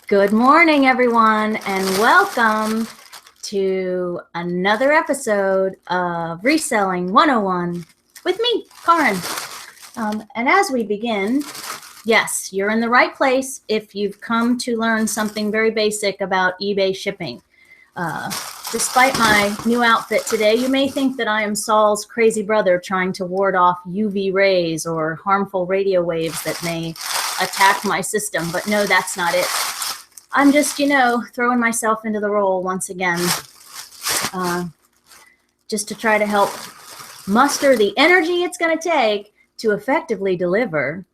Good morning, everyone, and welcome to another episode of Reselling 101 with me, Kaaren. And as we begin, yes, you're in the right place if you've come to learn something very basic about eBay shipping. Despite my new outfit today, you may think that I am Saul's crazy brother trying to ward off UV rays or harmful radio waves that may attack my system, but no, that's not it. I'm just, throwing myself into the role once again, just to try to help muster the energy it's going to take to effectively deliver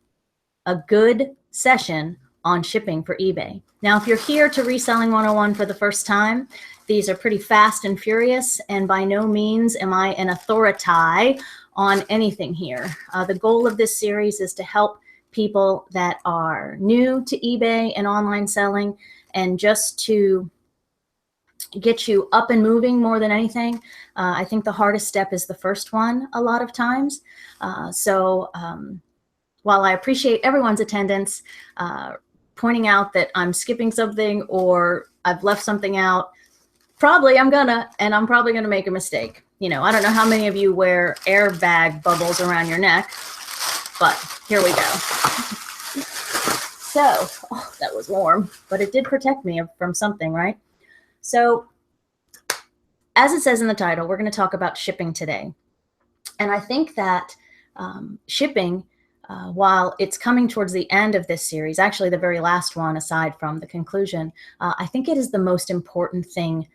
a good session on shipping for eBay. Now, if you're here to Reselling 101 for the first time, these are pretty fast and furious, and by no means am I an authority on anything here. The goal of this series is to help people that are new to eBay and online selling, and just to get you up and moving more than anything. I think the hardest step is the first one a lot of times. So while I appreciate everyone's attendance, pointing out that I'm skipping something or I've left something out, I'm probably gonna make a mistake. I don't know how many of you wear airbag bubbles around your neck, but here we go. So, that was warm, but it did protect me from something, right? So, as it says in the title, we're going to talk about shipping today. And I think that shipping, while it's coming towards the end of this series, actually the very last one aside from the conclusion, I think it is the most important thing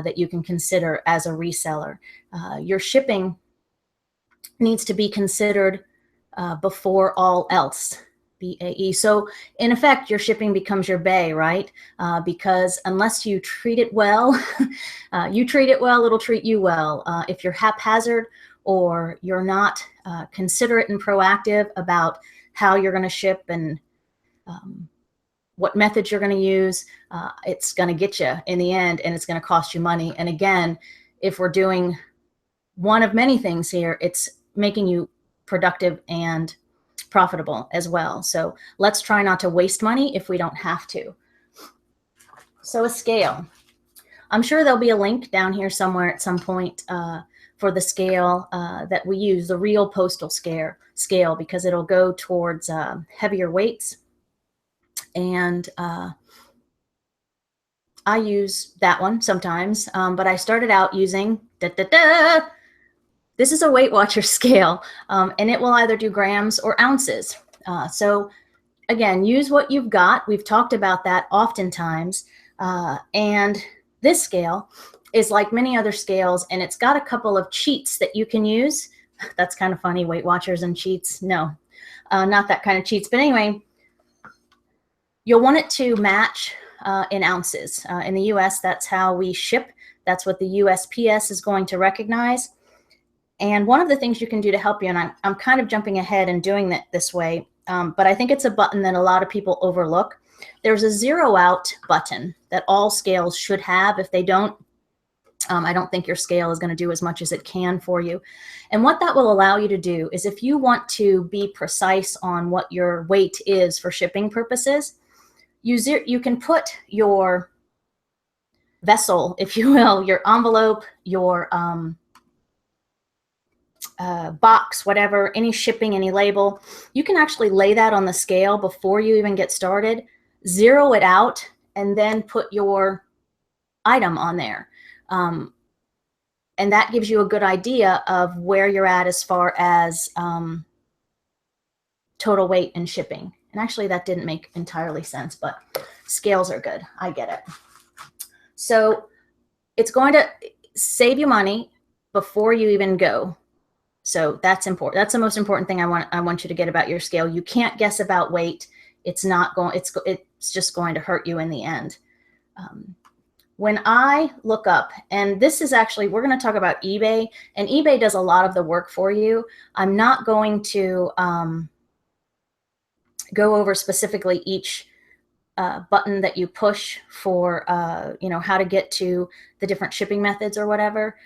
that you can consider as a reseller. Your shipping needs to be considered before all else. BAE. So in effect, your shipping becomes your bay, right? Because unless you treat it well, it'll treat you well. If you're haphazard or you're not considerate and proactive about how you're going to ship and what methods you're going to use, it's going to get you in the end, and it's going to cost you money. And again, if we're doing one of many things here, it's making you productive and profitable as well. So let's try not to waste money if we don't have to. So a scale. I'm sure there'll be a link down here somewhere at some point for the scale that we use, the real postal scale, because it'll go towards heavier weights. And I use that one sometimes, but I started out using this is a Weight Watcher scale, and it will either do grams or ounces. So again, use what you've got. We've talked about that oftentimes. And this scale is like many other scales, and it's got a couple of cheats that you can use. That's kind of funny, Weight Watchers and cheats. No, not that kind of cheats. But anyway, you'll want it to match in ounces. In the US, that's how we ship. That's what the USPS is going to recognize. And one of the things you can do to help you, and I'm kind of jumping ahead and doing that this way, but I think it's a button that a lot of people overlook. There's a zero out button that all scales should have. If they don't, I don't think your scale is going to do as much as it can for you. And what that will allow you to do is, if you want to be precise on what your weight is for shipping purposes, you can put your vessel, if you will, your envelope, your box, whatever, any shipping, any label, you can actually lay that on the scale before you even get started, zero it out, and then put your item on there. And that gives you a good idea of where you're at as far as total weight and shipping. And actually, that didn't make entirely sense, but scales are good. I get it. So it's going to save you money before you even go. So that's important. That's the most important thing I want you to get about your scale. You can't guess about weight. It's just going to hurt you in the end. When I look up, and this is actually, we're going to talk about eBay, and eBay does a lot of the work for you. I'm not going to go over specifically each button that you push for, how to get to the different shipping methods or whatever.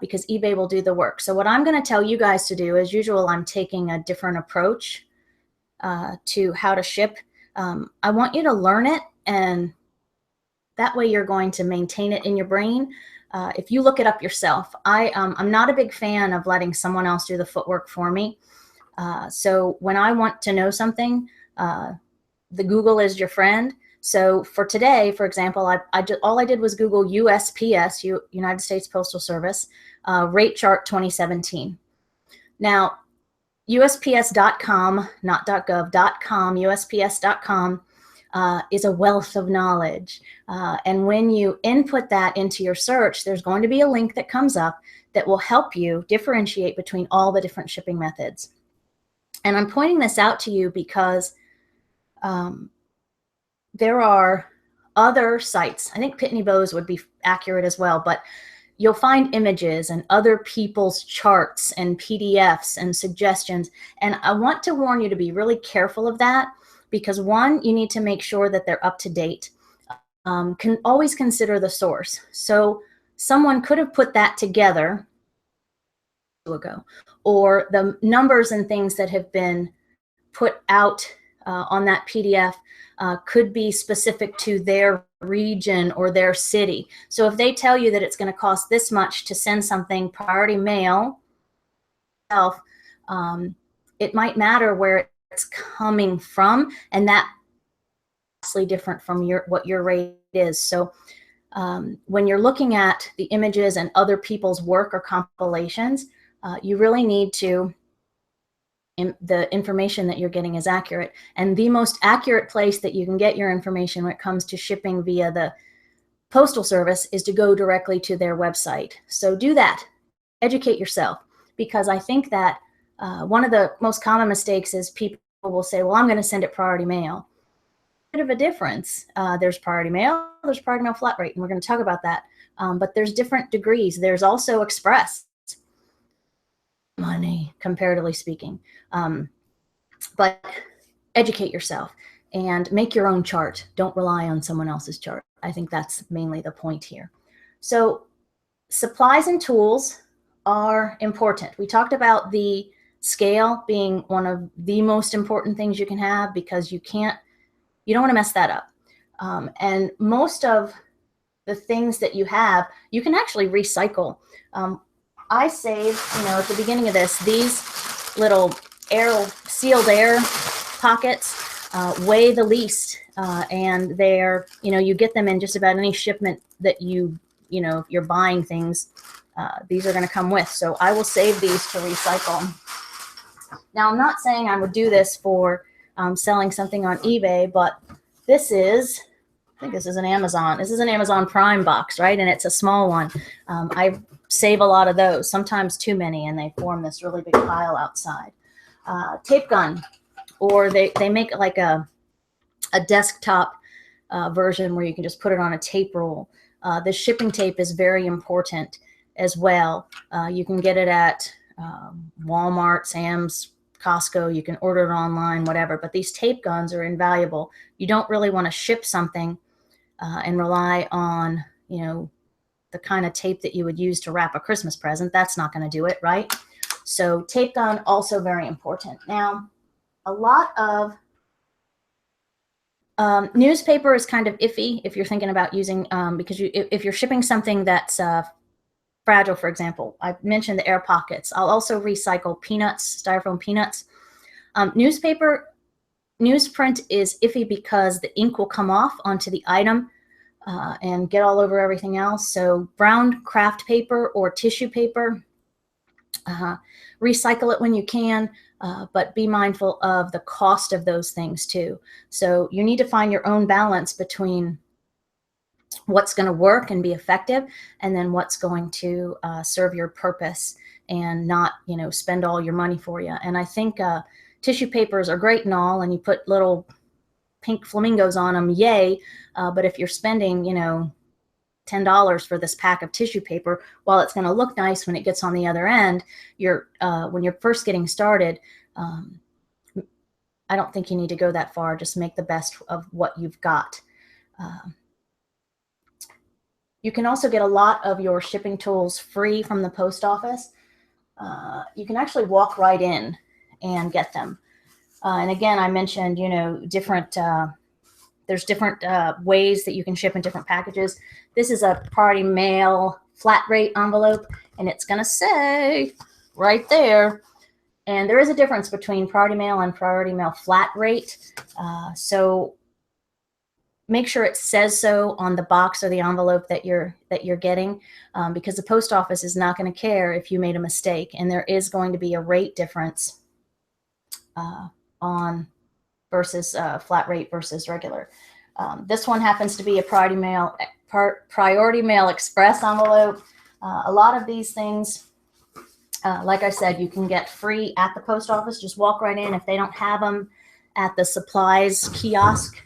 Because eBay will do the work. So what I'm going to tell you guys to do, as usual, I'm taking a different approach to how to ship. I want you to learn it and that way you're going to maintain it in your brain. If you look it up yourself, I'm not a big fan of letting someone else do the footwork for me. So when I want to know something, the Google is your friend. So for today, for example, all I did was Google USPS, United States Postal Service, rate chart 2017. Now, USPS.com, not .gov, .com, USPS.com is a wealth of knowledge. And when you input that into your search, there's going to be a link that comes up that will help you differentiate between all the different shipping methods. And I'm pointing this out to you because there are other sites. I think Pitney Bowes would be accurate as well, but you'll find images and other people's charts and PDFs and suggestions. And I want to warn you to be really careful of that because, one, you need to make sure that they're up to date. Can always consider the source. So someone could have put that together ago, or the numbers and things that have been put out on that PDF could be specific to their region or their city. So if they tell you that it's going to cost this much to send something priority mail, it might matter where it's coming from, and that's vastly different from what your rate is. So when you're looking at the images and other people's work or compilations, you really need to the information that you're getting is accurate. And the most accurate place that you can get your information when it comes to shipping via the Postal Service is to go directly to their website. So do that. Educate yourself, because I think that one of the most common mistakes is people will say, well, I'm going to send it priority mail. Bit of a difference. There's priority mail, there's priority mail flat rate, and we're going to talk about that. But there's different degrees. There's also express money, comparatively speaking. But educate yourself and make your own chart. Don't rely on someone else's chart. I think that's mainly the point here. So supplies and tools are important. We talked about the scale being one of the most important things you can have, because you don't want to mess that up. And most of the things that you have, you can actually recycle. I saved, at the beginning of this, these little sealed air pockets weigh the least, and they're, you get them in just about any shipment that if you're buying things, these are going to come with. So I will save these to recycle. Now, I'm not saying I would do this for selling something on eBay, but I think this is an Amazon. This is an Amazon Prime box, right? And it's a small one. I save a lot of those, sometimes too many, and they form this really big pile outside. Tape gun, or they make like a desktop version where you can just put it on a tape roll. The shipping tape is very important as well. You can get it at Walmart, Sam's, Costco. You can order it online, whatever. But these tape guns are invaluable. You don't really want to ship something and rely on, the kind of tape that you would use to wrap a Christmas present. That's not going to do it, right? So tape gun, also very important. Now, a lot of newspaper is kind of iffy if you're thinking about using, because if you're shipping something that's fragile, for example. I mentioned the air pockets. I'll also recycle peanuts, styrofoam peanuts. Newsprint is iffy because the ink will come off onto the item and get all over everything else. So brown craft paper or tissue paper, recycle it when you can, but be mindful of the cost of those things too. So you need to find your own balance between what's going to work and be effective, and then what's going to serve your purpose and not, spend all your money for you. And I think tissue papers are great and all, and you put little pink flamingos on them, yay. But if you're spending, $10 for this pack of tissue paper, while it's going to look nice when it gets on the other end, when you're first getting started, I don't think you need to go that far. Just make the best of what you've got. You can also get a lot of your shipping tools free from the post office. You can actually walk right in and get them. And again, I mentioned, different there's different ways that you can ship in different packages. This is a priority mail flat rate envelope, and it's going to say right there. And there is a difference between priority mail and priority mail flat rate. So make sure it says so on the box or the envelope that you're getting, because the post office is not going to care if you made a mistake, and there is going to be a rate difference on versus flat rate versus regular. This one happens to be a priority mail express envelope. A lot of these things, like I said, you can get free at the post office. Just walk right in. If they don't have them at the supplies kiosk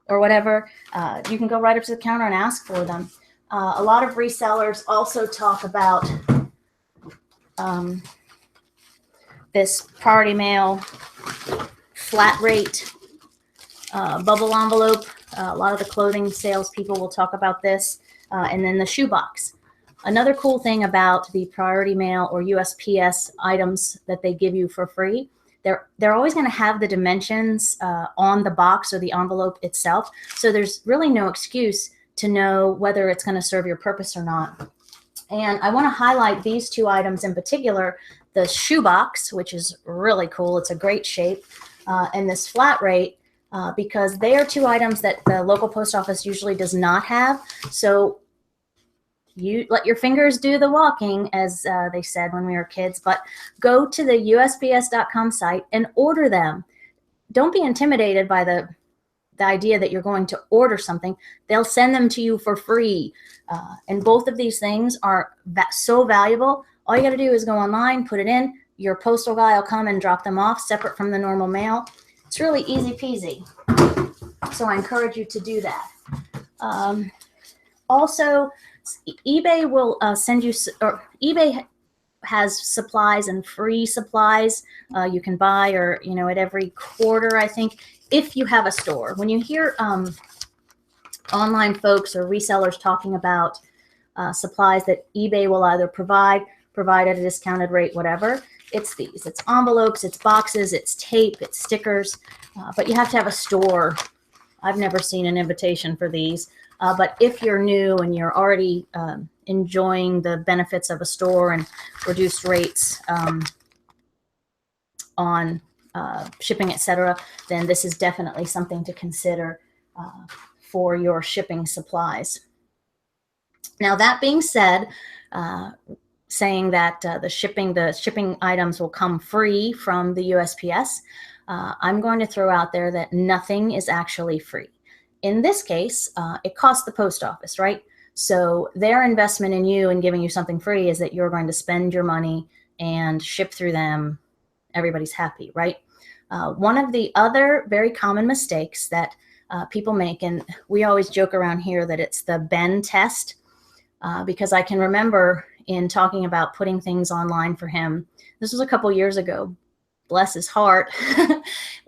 or whatever, you can go right up to the counter and ask for them. A lot of resellers also talk about this priority mail flat rate bubble envelope. A lot of the clothing salespeople will talk about this, and then the shoebox. Another cool thing about the priority mail or USPS items that they give you for free, they're always going to have the dimensions on the box or the envelope itself. So there's really no excuse to know whether it's going to serve your purpose or not. And I want to highlight these two items in particular, the shoebox, which is really cool. It's a great shape, and this flat rate, because they are two items that the local post office usually does not have. So you let your fingers do the walking, as they said when we were kids, but go to the USPS.com site and order them. Don't be intimidated by the idea that you're going to order something. They'll send them to you for free. And both of these things are so valuable. All you got to do is go online, put it in. Your postal guy will come and drop them off separate from the normal mail. It's really easy peasy. So I encourage you to do that. Also, eBay will send you, or eBay has supplies and free supplies you can buy, or at every quarter, I think, if you have a store. When you hear online folks or resellers talking about supplies that eBay will either provide at a discounted rate, whatever, it's these. It's envelopes, it's boxes, it's tape, it's stickers, but you have to have a store. I've never seen an invitation for these. But if you're new and you're already enjoying the benefits of a store and reduced rates on shipping, etc., then this is definitely something to consider for your shipping supplies. Now, that being said, saying that the shipping items will come free from the USPS, I'm going to throw out there that nothing is actually free. In this case, it costs the post office, right? So their investment in you and giving you something free is that you're going to spend your money and ship through them. Everybody's happy, right? One of the other very common mistakes that people make, and we always joke around here that it's the Ben test, because I can remember in talking about putting things online for him, this was a couple years ago, bless his heart,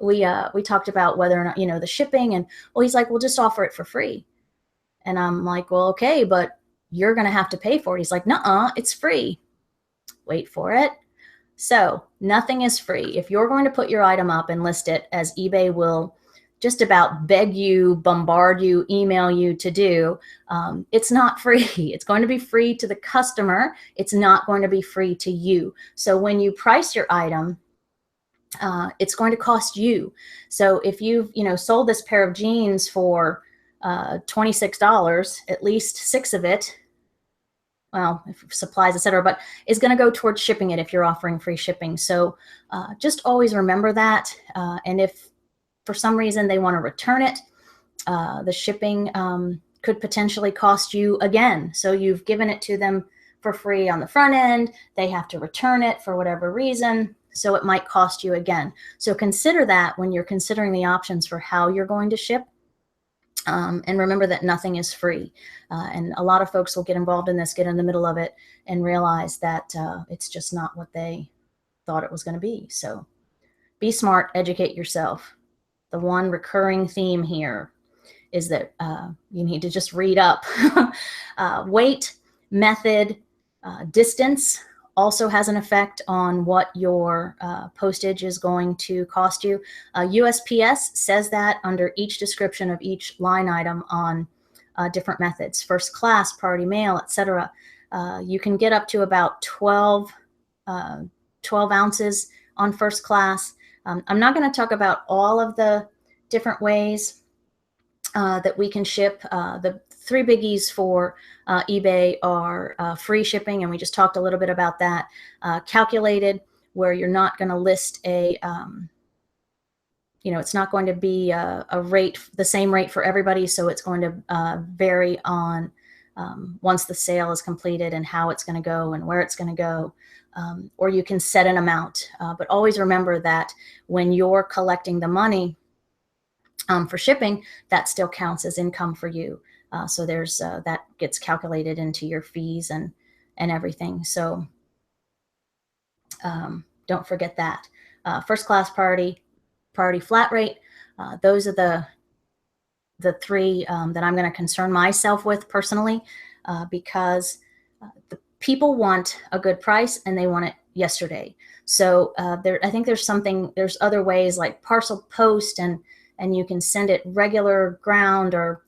we talked about whether or not, the shipping, and well, he's like, we'll just offer it for free. And I'm like, well, okay, but you're going to have to pay for it. He's like, nuh-uh, it's free. Wait for it. So nothing is free. If you're going to put your item up and list it, as eBay will just about beg you, bombard you, email you to do, it's not free. It's going to be free to the customer. It's not going to be free to you. So when you price your item, it's going to cost you. So if you've sold this pair of jeans for $26, at least 6 of it, well, if supplies, etc., but is going to go towards shipping it if you're offering free shipping. So just always remember that. And if for some reason they want to return it, the shipping could potentially cost you again. So you've given it to them for free on the front end. They have to return it for whatever reason. So it might cost you again. So consider that when you're considering the options for how you're going to ship. And remember that nothing is free. And a lot of folks will get involved in this, get in the middle of it, and realize that it's just not what they thought it was going to be. So be smart, educate yourself. The one recurring theme here is that you need to just read up. Weight, method, distance, also has an effect on what your postage is going to cost you. USPS says that under each description of each line item on different methods, first class, priority mail, etc. You can get up to about 12 ounces on first class. I'm not going to talk about all of the different ways that we can ship. The three biggies for eBay are free shipping, and we just talked a little bit about that. Calculated, where you're not going to list a, it's not going to be a rate, the same rate for everybody, so it's going to vary on once the sale is completed and how it's going to go and where it's going to go. Or you can set an amount, but always remember that when you're collecting the money for shipping, that still counts as income for you. So there's that gets calculated into your fees and everything. So don't forget that. First class, priority flat rate. Those are the three that I'm going to concern myself with personally, because the people want a good price and they want it yesterday. So I think there's other ways like parcel post, and you can send it regular ground, or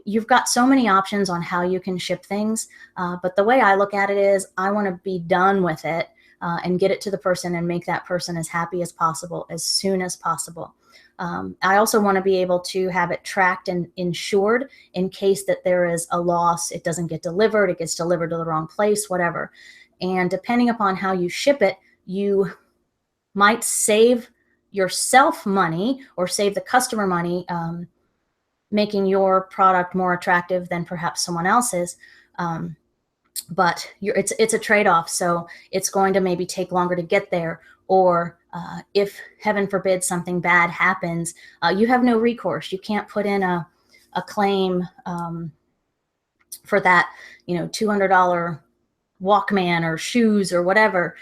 you've got so many options on how you can ship things. But the way I look at it is I want to be done with it and get it to the person and make that person as happy as possible as soon as possible. I also want to be able to have it tracked and insured in case that there is a loss. It doesn't get delivered, it gets delivered to the wrong place, whatever. And depending upon how you ship it, you might save yourself money or save the customer money, making your product more attractive than perhaps someone else's. But it's a trade-off. So it's going to maybe take longer to get there, or if heaven forbid something bad happens, you have no recourse. You can't put in a claim for that, $200 Walkman or shoes or whatever,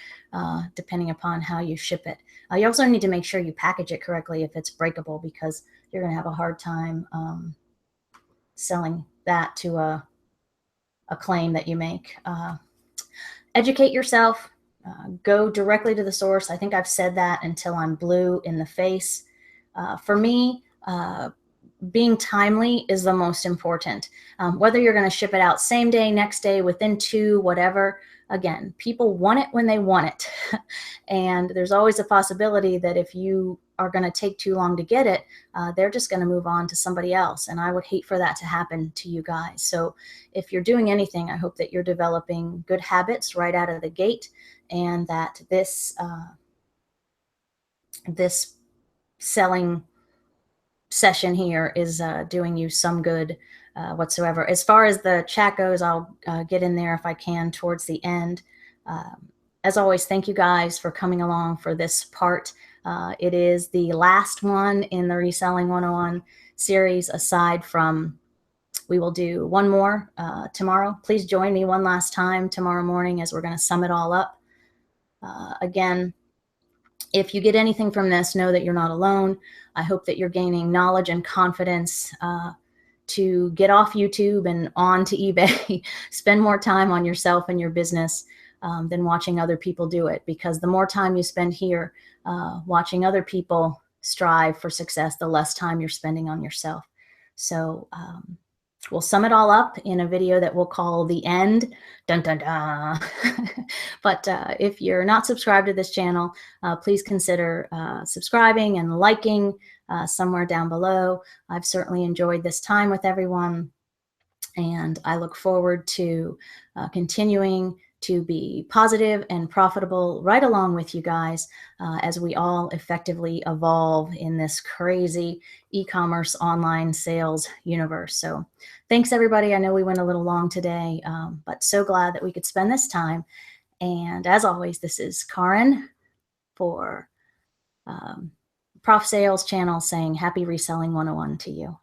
depending upon how you ship it. You also need to make sure you package it correctly if it's breakable, because you're going to have a hard time selling that to a claim that you make. Educate yourself. Go directly to the source. I think I've said that until I'm blue in the face. For me, being timely is the most important. Whether you're going to ship it out same day, next day, within 2, whatever. Again, people want it when they want it. And there's always a possibility that if you are going to take too long to get it, they're just going to move on to somebody else. And I would hate for that to happen to you guys. So if you're doing anything, I hope that you're developing good habits right out of the gate, and that this selling session here is doing you some good whatsoever. As far as the chat goes, I'll get in there if I can towards the end. As always, thank you guys for coming along for this part. It is the last one in the Reselling 101 series, aside from, we will do one more tomorrow. Please join me one last time tomorrow morning as we're going to sum it all up. Again, if you get anything from this, know that you're not alone. I hope that you're gaining knowledge and confidence to get off YouTube and on to eBay. Spend more time on yourself and your business than watching other people do it, because the more time you spend here watching other people strive for success, the less time you're spending on yourself. So we'll sum it all up in a video that we'll call The End. Dun, dun, dun. But if you're not subscribed to this channel, please consider subscribing and liking somewhere down below. I've certainly enjoyed this time with everyone, and I look forward to continuing to be positive and profitable right along with you guys as we all effectively evolve in this crazy e-commerce online sales universe. So thanks, everybody. I know we went a little long today, but so glad that we could spend this time. And as always, this is Kaaren for PROF Sales channel saying happy Reselling 101 to you.